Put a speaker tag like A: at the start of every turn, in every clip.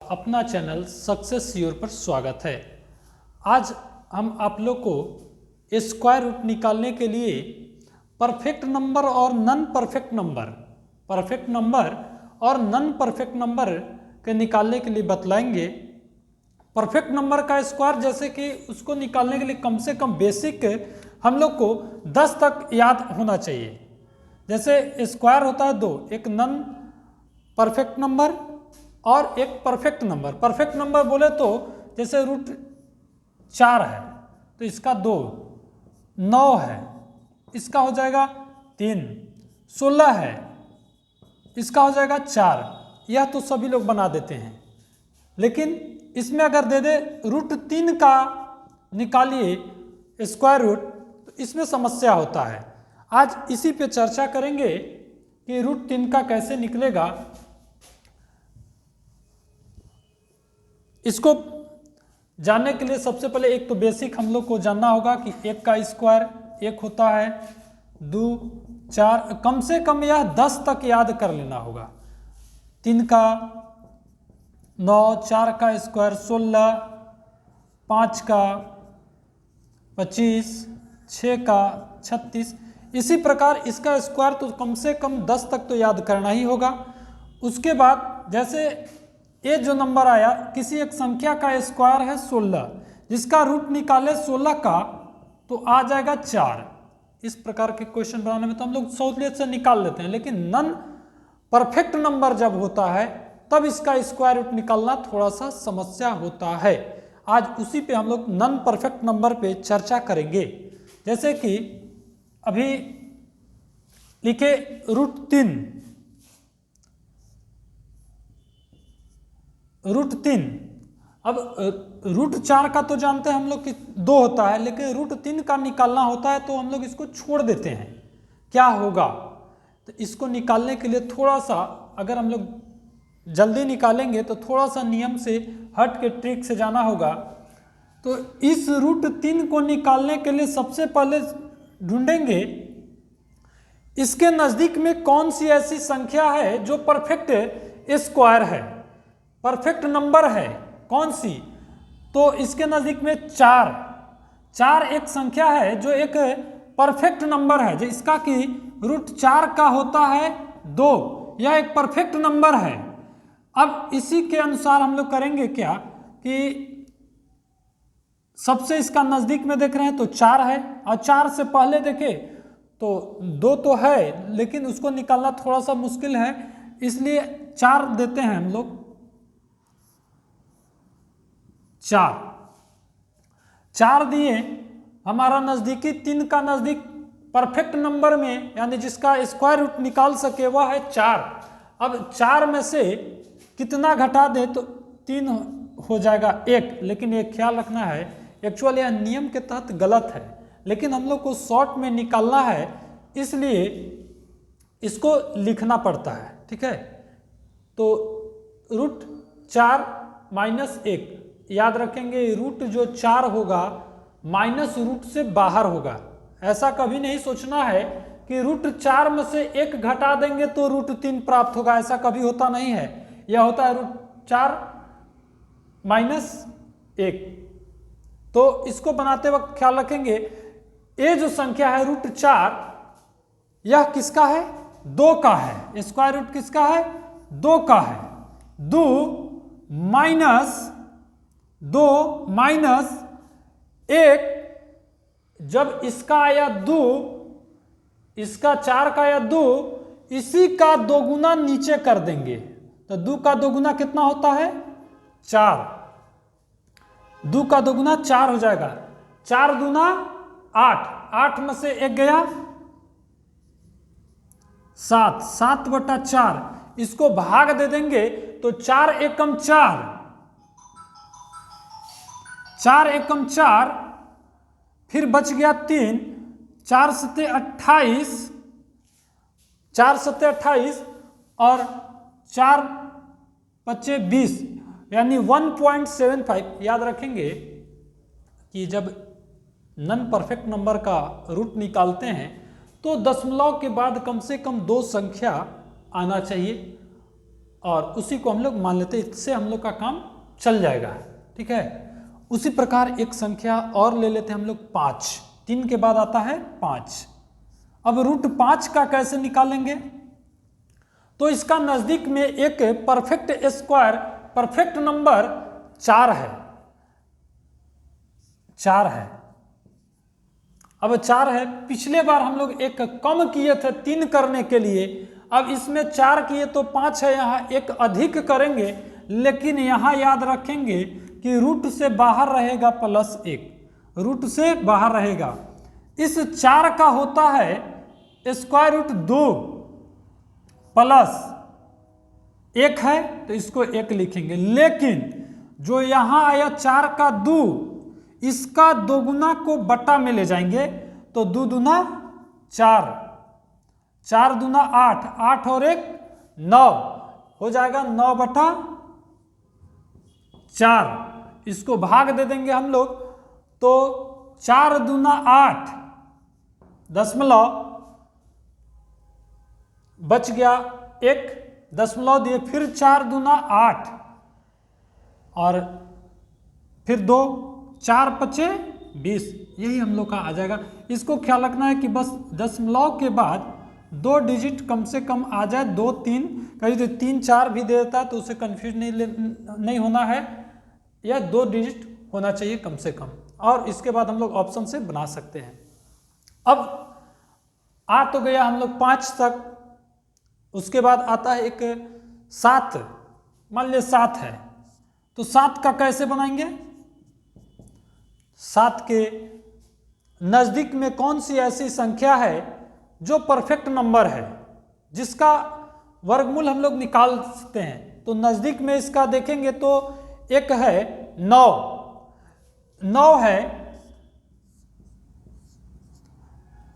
A: अपना channel success your पर स्वागत है। आज हम आप लोग को स्क्वायर रूट निकालने के लिए परफेक्ट नंबर और नॉन परफेक्ट नंबर और नॉन परफेक्ट नंबर के निकालने के लिए बतलाएंगे। परफेक्ट नंबर का स्क्वायर जैसे कि उसको निकालने के लिए कम से कम बेसिक हम लोग को 10 तक याद होना चाहिए। जैसे स्क्वायर होता है दो, एक नॉन परफेक्ट नंबर और एक परफेक्ट नंबर। परफेक्ट नंबर बोले तो जैसे रूट 4 है तो इसका 2, 9 है इसका हो जाएगा 3, 16 है इसका हो जाएगा 4। यह तो सभी लोग बना देते हैं, लेकिन इसमें अगर दे दे रूट 3 का निकालिए स्क्वायर रूट तो इसमें समस्या होता है। आज इसी पे चर्चा करेंगे कि रूट 3 का कैसे निकलेगा। इसको जानने के लिए सबसे पहले एक तो बेसिक हम लोग को जानना होगा कि 1 का स्क्वायर 1 होता है, 2, 4, कम से कम यह 10 तक याद कर लेना होगा। 3 का 9, 4 का स्क्वायर 16, 5 का 25, 6 का 36। इसी प्रकार इसका स्क्वायर तो कम से कम 10 तक तो याद करना ही होगा। उसके बाद जैसे ये जो नंबर आया, किसी एक संख्या का स्क्वायर है 16, जिसका रूट निकाले 16 का तो आ जाएगा 4। इस प्रकार के क्वेश्चन बनाने में तो हम लोग सहूलियत से निकाल लेते हैं, लेकिन नॉन परफेक्ट नंबर जब होता है तब इसका स्क्वायर रूट निकालना थोड़ा सा समस्या होता है। आज उसी पे हम लोग नॉन परफेक्ट नंबर पे चर्चा करेंगे। जैसे कि अभी लिखे रूट 3, अब रूट 4 का तो जानते हैं हम लोग कि 2 होता है, लेकिन रूट 3 का निकालना होता है तो हम लोग इसको छोड़ देते हैं। क्या होगा तो इसको निकालने के लिए थोड़ा सा अगर हम लोग जल्दी निकालेंगे तो थोड़ा सा नियम से हट के ट्रिक से जाना होगा। तो इस रूट 3 को निकालने के लिए सबसे पहले ढूंढेंगे इसके नज़दीक में कौन सी ऐसी संख्या है जो परफेक्ट स्क्वायर है, परफेक्ट नंबर है, कौन सी। तो इसके नज़दीक में 4 एक संख्या है जो एक परफेक्ट नंबर है, जो इसका कि रूट 4 का होता है 2, यह एक परफेक्ट नंबर है। अब इसी के अनुसार हम लोग करेंगे क्या कि सबसे इसका नज़दीक में देख रहे हैं तो 4 है, और 4 से पहले देखें तो 2 तो है, लेकिन उसको निकालना थोड़ा सा मुश्किल है, इसलिए 4 देते हैं हम लोग। 4 दिए, हमारा नज़दीकी 3 का नज़दीक परफेक्ट नंबर में यानी जिसका स्क्वायर रूट निकाल सके वह है 4। अब 4 में से कितना घटा दे तो 3 हो जाएगा 1, लेकिन ये ख्याल रखना है एक्चुअली यह नियम के तहत गलत है, लेकिन हम लोग को शॉर्ट में निकालना है इसलिए इसको लिखना पड़ता है। ठीक है, तो रूट 4 माइनस 1 याद रखेंगे। रूट जो 4 होगा माइनस रूट से बाहर होगा। ऐसा कभी नहीं सोचना है कि रूट 4 में से 1 घटा देंगे तो रूट 3 प्राप्त होगा, ऐसा कभी होता नहीं है। यह होता है रूट 4 माइनस 1। तो इसको बनाते वक्त ख्याल रखेंगे ये जो संख्या है रूट 4 यह किसका है, 2 का है। स्क्वायर रूट किसका है, 2 का है। 2 माइनस 1, जब इसका आया 2, इसका 4 का आया 2, इसी का 2 गुना नीचे कर देंगे तो 2 का 2 गुना कितना होता है, 4। 2 का 2 गुना 4 हो जाएगा। 4 दूना 8, 8 में से 1 गया 7, 7/4 इसको भाग दे देंगे तो 4 एकम 4, 4 एकम 4, फिर बच गया 3, 4 सत्ते 28, 4 सत्ते 28 और 4 पच्चे 20 यानी 1.75। याद रखेंगे कि जब नॉन परफेक्ट नंबर का रूट निकालते हैं तो दशमलव के बाद कम से कम 2 संख्या आना चाहिए। और उसी को हम लोग मान लेते हैं, इससे हम लोग का काम चल जाएगा। ठीक है, उसी प्रकार एक संख्या और ले लेते हैं हम लोग 5। 3 के बाद आता है 5। अब रूट 5 का कैसे निकालेंगे? तो इसका नजदीक में एक परफेक्ट स्क्वायर परफेक्ट नंबर 4 है। 4 है। अब 4 है, पिछले बार हम लोग एक कम किए थे 3 करने के लिए, अब इसमें 4 किए तो 5 है, यहाँ एक अधिक करेंगे, लेकिन यहाँ याद रखेंगे कि रूट से बाहर रहेगा +1, रूट से बाहर रहेगा। इस 4 का होता है स्क्वायर रूट 2 + 1 है, तो इसको 1 लिखेंगे। लेकिन जो यहाँ आया 4 का 2, इसका दोगुना को बटा में ले जाएंगे, तो 2 दूना 4, 4 दूना 8, 8 और 1 9 हो जाएगा, 9/4। इसको भाग दे देंगे हम लोग, तो 4 दूना 8 दशमलव बच गया 1 दशमलव दिए, फिर 4 दूना 8 और फिर 2, 4 × 5 = 20, यही हम लोग का आ जाएगा। इसको ख्याल रखना है कि बस दशमलव के बाद 2 डिजिट कम से कम आ जाए, 2 3, कहीं तो 3 4 भी दे देता है तो उसे कंफ्यूज नहीं होना है, या 2 डिजिट होना चाहिए कम से कम, और इसके बाद हम लोग ऑप्शन से बना सकते हैं। अब आ तो गया हम लोग 5 तक, उसके बाद आता है एक 7, मान लिया 7 है, तो 7 का कैसे बनाएंगे? 7 के नज़दीक में कौन सी ऐसी संख्या है जो परफेक्ट नंबर है, जिसका वर्गमूल हम लोग निकाल सकते हैं? तो नज़दीक में इसका देखेंगे तो एक है 9,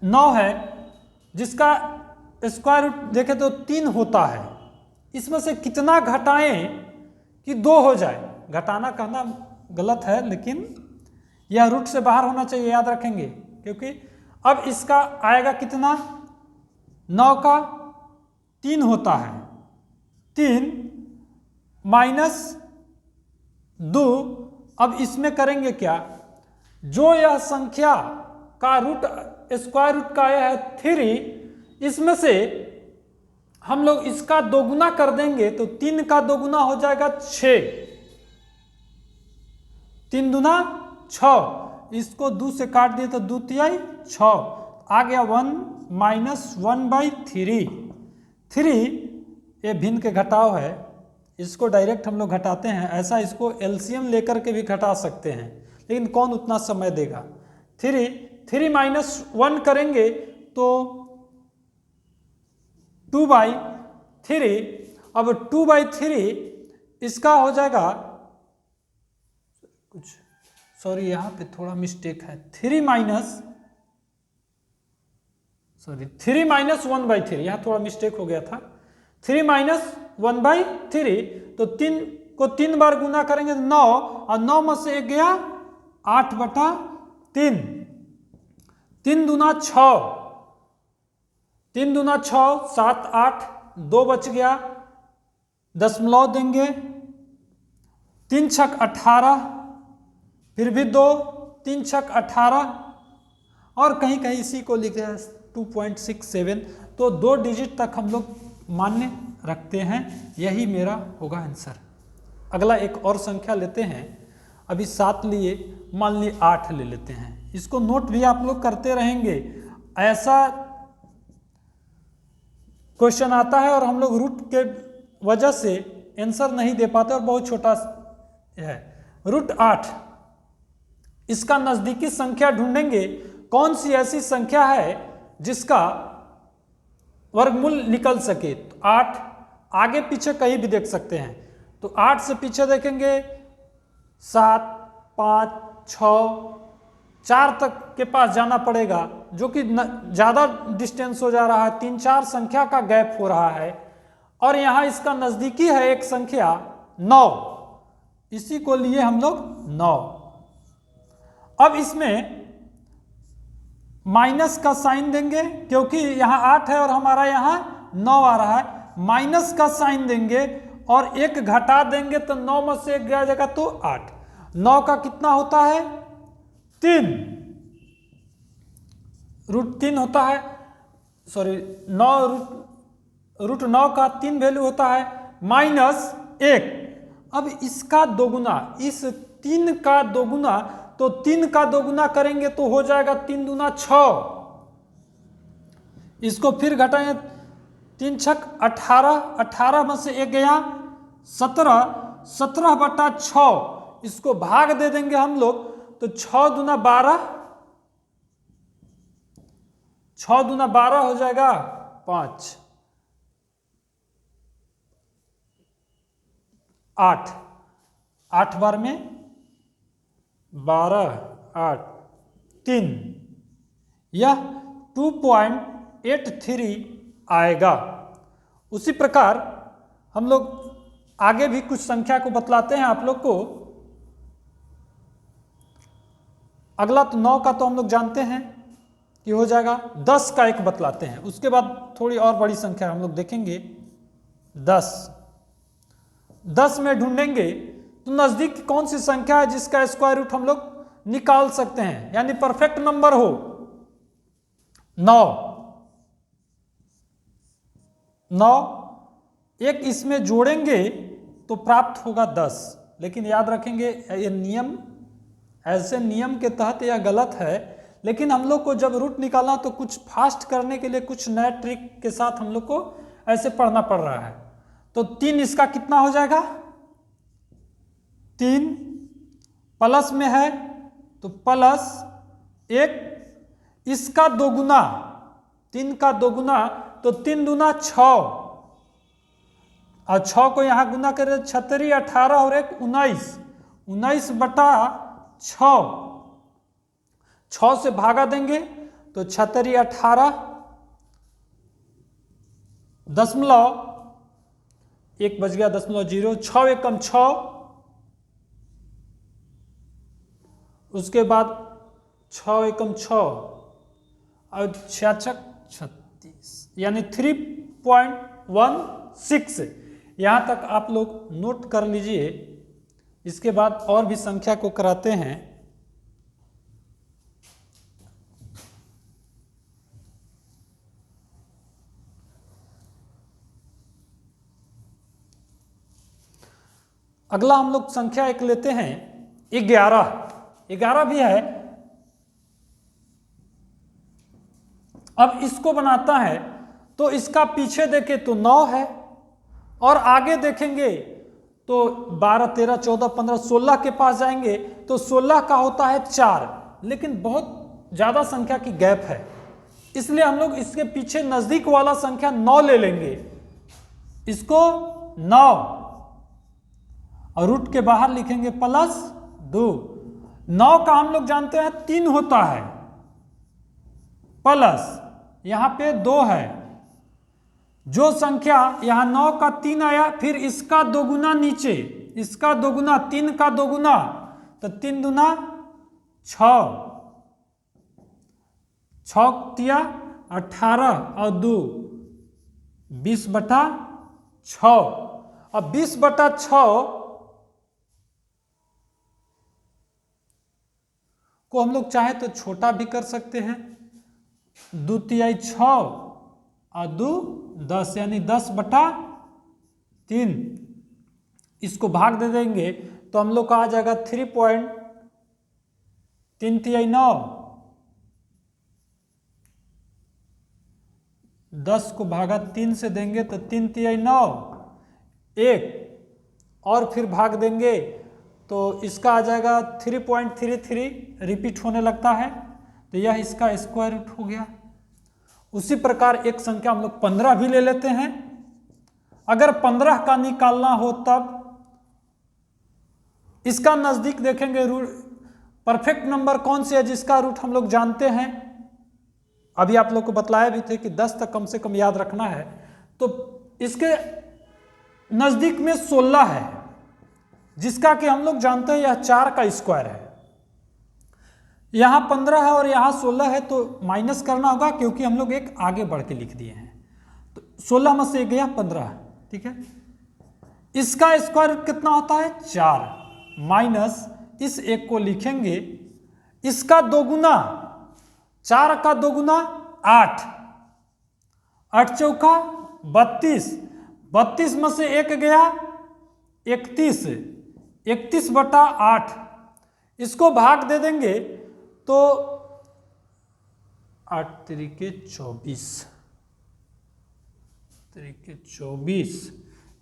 A: 9 है जिसका स्क्वायर रूट देखें तो 3 होता है। इसमें से कितना घटाएं कि 2 हो जाए? घटाना कहना गलत है, लेकिन यह रूट से बाहर होना चाहिए, याद रखेंगे, क्योंकि अब इसका आएगा कितना? 9 का 3 होता है, 3 - 2। अब इसमें करेंगे क्या? जो यह संख्या का रूट स्क्वायर रूट का यह है 3, इसमें से हम लोग इसका दोगुना कर देंगे, तो 3 का दोगुना हो जाएगा 6, 3 दूना 6, इसको 2 से काट दिए तो 2 तिहाई 6, आ गया 1 - 1/3। 3 ये भिन्न के घटाव है, इसको डायरेक्ट हम लोग घटाते हैं, ऐसा इसको एलसीएम लेकर के भी घटा सकते हैं, लेकिन कौन उतना समय देगा। 3 - 1 करेंगे तो 2/3। अब 2/3 इसका हो जाएगा कुछ, सॉरी यहाँ पे थोड़ा मिस्टेक है, 3 - 1/3, यहाँ थोड़ा मिस्टेक हो गया था। 3 - 1/3, तो 3 को 3 बार गुना करेंगे 9, और 9 में से 1 गया 8/3, 3 दूना 6, 3 दूना 6, 7 8, 2 बच गया, दशमलव देंगे, 3 × 6 = 18, फिर भी 2, 3 × 6 = 18, और कहीं कहीं इसी को लिखे हैं 2.67, तो 2 डिजिट तक हम लोग मान्य रखते हैं, यही मेरा होगा आंसर। अगला एक और संख्या लेते हैं, अभी 7 लिए, मान ली 8 ले लेते हैं, इसको नोट भी आप लोग करते रहेंगे। ऐसा क्वेश्चन आता है और हम लोग रूट के वजह से आंसर नहीं दे पाते, और बहुत छोटा है। रूट 8, इसका नज़दीकी संख्या ढूंढेंगे, कौन सी ऐसी संख्या है जिसका वर्गमूल निकल सके। तो 8 आगे पीछे कहीं भी देख सकते हैं, तो 8 से पीछे देखेंगे 7 5 6 4 तक के पास जाना पड़ेगा, जो कि ज़्यादा डिस्टेंस हो जा रहा है, 3 4 संख्या का गैप हो रहा है, और यहाँ इसका नज़दीकी है एक संख्या 9, इसी को लिए हम लोग 9। अब इसमें माइनस का साइन देंगे, क्योंकि यहाँ 8 है और हमारा यहाँ 9 आ रहा है, माइनस का साइन देंगे, और 1 घटा देंगे तो 9 में से 1 गया जाएगा तो 8। 9 का कितना होता है 3, √3 होता है, सॉरी 9 √9 का 3 वैल्यू होता है -1। अब इसका दोगुना, इस 3 का दोगुना, तो 3 का दोगुना करेंगे तो हो जाएगा 3 दूना 6। इसको फिर घटाएंगे 3 छक 18, 18 में से 1 गया 17, 17/6 इसको भाग दे देंगे हम लोग तो 6 दूना 12, 6 दूना 12 हो जाएगा 5, 8, 8 बार में 12, 8, 3, यह 2.83 आएगा। उसी प्रकार हम लोग आगे भी कुछ संख्या को बतलाते हैं आप लोग को। अगला तो 9 का तो हम लोग जानते हैं कि हो जाएगा, 10 का एक बतलाते हैं, उसके बाद थोड़ी और बड़ी संख्या हम लोग देखेंगे। 10 में ढूंढेंगे तो नजदीक कौन सी संख्या है जिसका स्क्वायर रूट हम लोग निकाल सकते हैं, यानी परफेक्ट नंबर हो। 9 एक इसमें जोड़ेंगे तो प्राप्त होगा 10, लेकिन याद रखेंगे ये नियम, ऐसे नियम के तहत यह गलत है, लेकिन हम लोग को जब रूट निकालना तो कुछ फास्ट करने के लिए कुछ नए ट्रिक के साथ हम लोग को ऐसे पढ़ना पड़ रहा है। तो 3 इसका कितना हो जाएगा 3 प्लस में है तो +1, इसका दोगुना 3 का दोगुना तो 3 दूना 6, और 6 को यहाँ गुना करें 36, 18 और 1 19, 19/6, 6 से भागा देंगे तो 36, 18, दशमलव 1 बच गया 0.0, 6 एकम 6, उसके बाद 6 एकम 6 और 6 36 यानी 3.16। यहाँ तक आप लोग नोट कर लीजिए। इसके बाद और भी संख्या को कराते हैं। अगला हम लोग संख्या एक लेते हैं 11 भी है। अब इसको बनाता है तो इसका पीछे देखें तो 9 है और आगे देखेंगे तो 12, 13, 14, 15, 16 के पास जाएंगे तो 16 का होता है 4, लेकिन बहुत ज़्यादा संख्या की गैप है, इसलिए हम लोग इसके पीछे नज़दीक वाला संख्या 9 ले लेंगे। इसको 9 और रूट के बाहर लिखेंगे +2। 9 का हम लोग जानते हैं 3 होता है, प्लस यहाँ पे 2 है, जो संख्या यहाँ 9 का 3 आया, फिर इसका दोगुना नीचे, इसका दोगुना 3 का दोगुना तो 3 दूना 6, 6 तिया 18 और 2 20/6। अब 20/6 को हम लोग चाहे तो छोटा भी कर सकते हैं, 2 तिहाई 6 और 2 10 यानी 10/3। इसको भाग दे देंगे तो हम लोग का आ जाएगा 3.339। 10 को भागा 3 से देंगे तो 3 तिहाई 9, 1 और फिर भाग देंगे तो इसका आ जाएगा 3.33, रिपीट होने लगता है, तो यह इसका स्क्वायर रूट हो गया। उसी प्रकार एक संख्या हम लोग 15 भी ले लेते हैं। अगर 15 का निकालना हो तब इसका नजदीक देखेंगे रूट, परफेक्ट नंबर कौन से है जिसका रूट हम लोग जानते हैं। अभी आप लोग को बतलाया भी थे कि 10 तक कम से कम याद रखना है, तो इसके नजदीक में 16 है जिसका कि हम लोग जानते हैं यह 4 का स्क्वायर है। यहाँ 15 है और यहाँ 16 है, तो माइनस करना होगा क्योंकि हम लोग एक आगे बढ़ के लिख दिए हैं। तो 16 में से गया 15, ठीक है। इसका स्क्वायर रूट कितना होता है 4, माइनस इस एक को लिखेंगे इसका दोगुना, 4 का दोगुना 8, 8 चौका 32, 32 में से एक गया 31, 31/8, इसको भाग दे देंगे तो 8 तरीके 24,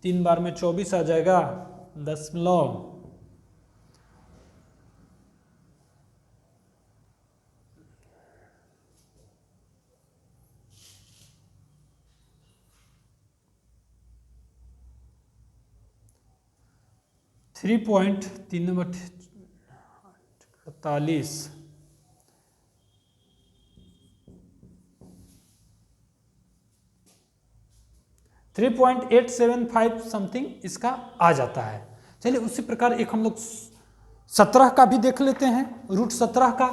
A: 3 बार में 24 आ जाएगा, 10 3.348 3.875 समथिंग इसका आ जाता है। चलिए उसी प्रकार एक हम लोग 17 का भी देख लेते हैं, रूट 17 का।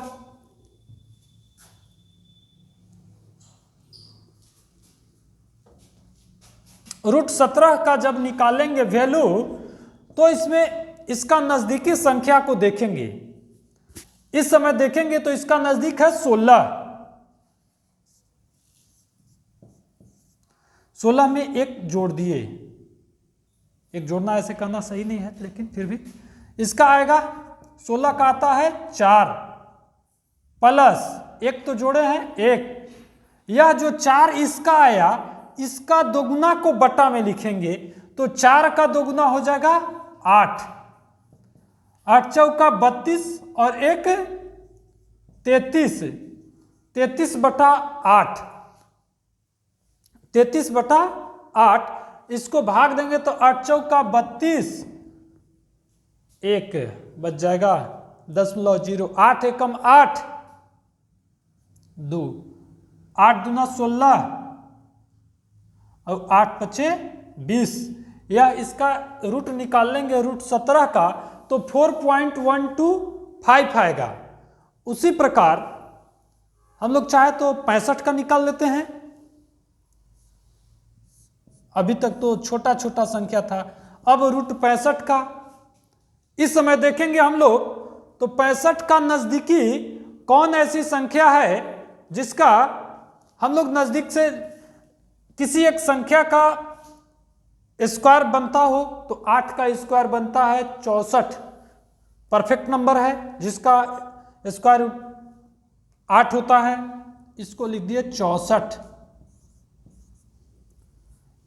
A: रूट 17 का जब निकालेंगे वैल्यू तो इसमें इसका नजदीकी संख्या को देखेंगे। इस समय देखेंगे तो इसका नजदीक है 16, 16 में एक जोड़ दिए, एक जोड़ना ऐसे करना सही नहीं है लेकिन फिर भी इसका आएगा 16 का आता है 4 प्लस एक तो जोड़े हैं 1, यह जो 4 इसका आया इसका दोगुना को बटा में लिखेंगे तो 4 का दोगुना हो जाएगा 8, 8 चौका 32 और 1 33, 33/8, 33/8, इसको भाग देंगे तो 8 चौका 32, 1 बच जाएगा 0.0, 8 एकम 8, 2, 8 दूना 16 और 8 पचे 20, या इसका रूट निकाल लेंगे रूट 17 का तो 4.125 आएगा। उसी प्रकार हम लोग चाहे तो 65 का निकाल लेते हैं, अभी तक तो छोटा छोटा संख्या था, अब रूट 65 का। इस समय देखेंगे हम लोग तो 65 का नजदीकी कौन ऐसी संख्या है जिसका हम लोग नजदीक से किसी एक संख्या का स्क्वायर बनता हो तो 8 का स्क्वायर बनता है 64, परफेक्ट नंबर है जिसका स्क्वायर रूट 8 होता है, इसको लिख दिए 64,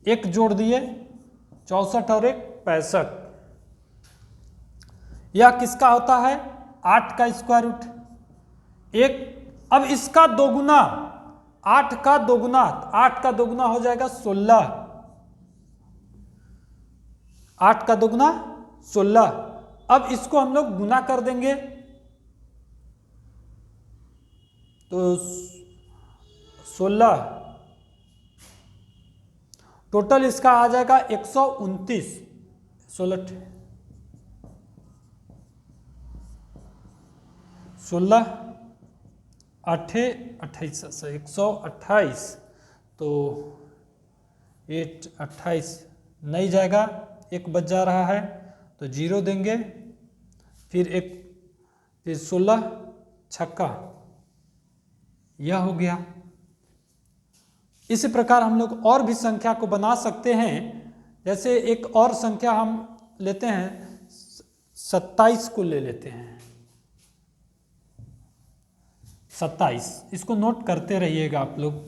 A: एक जोड़ दिए 64 और 1 65, यह किसका होता है 8 का स्क्वायर रूट 1। अब इसका दोगुना 8 का दोगुना, 8 का दोगुना हो जाएगा 16, 8 का दोगुना 16। अब इसको हम लोग गुना कर देंगे तो 16, टोटल इसका आ जाएगा 129, 16 8 28 128, तो 8 28 नहीं जाएगा, एक बच जा रहा है तो 0 देंगे, फिर 16 छक्का, यह हो गया। इसी प्रकार हम लोग और भी संख्या को बना सकते हैं, जैसे एक और संख्या हम लेते हैं 27 को ले लेते हैं, 27, इसको नोट करते रहिएगा आप लोग।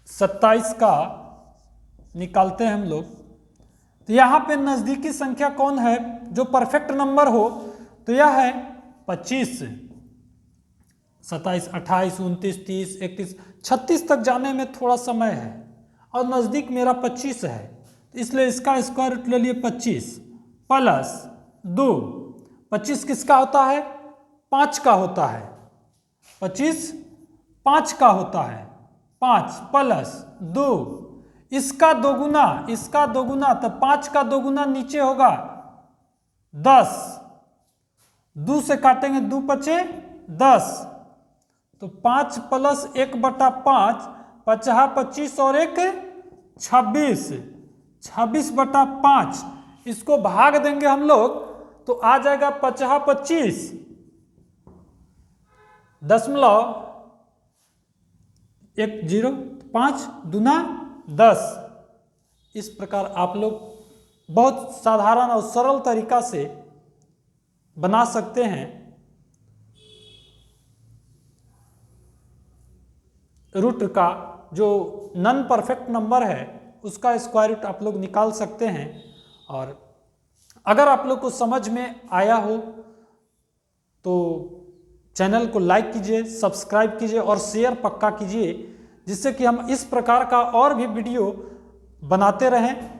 A: सत्ताईस का निकालते हैं हम लोग, तो यहाँ पे नजदीकी संख्या कौन है जो परफेक्ट नंबर हो, तो यह है 25, 27, 28, 29, 30, 31, 36 तक जाने में थोड़ा समय है और नज़दीक मेरा 25 है, इसलिए इसका स्क्वायर रूट ले लिए 25 प्लस 2, 25 किसका होता है 5 का होता है, 25 5 का होता है, 5 प्लस 2, इसका दोगुना तो 5 का दोगुना नीचे होगा 10, 2 से काटेंगे 2 पचे 10, तो 5 प्लस 1/5 50 25 और एक 26, 26/5। इसको भाग देंगे हम लोग तो आ जाएगा 50 25 दशमलव 10, 5 दूना 10। इस प्रकार आप लोग बहुत साधारण और सरल तरीका से बना सकते हैं। रूट का जो नॉन परफेक्ट नंबर है उसका स्क्वायर रूट आप लोग निकाल सकते हैं। और अगर आप लोग को समझ में आया हो तो चैनल को लाइक कीजिए, सब्सक्राइब कीजिए और शेयर पक्का कीजिए, जिससे कि हम इस प्रकार का और भी वीडियो बनाते रहें।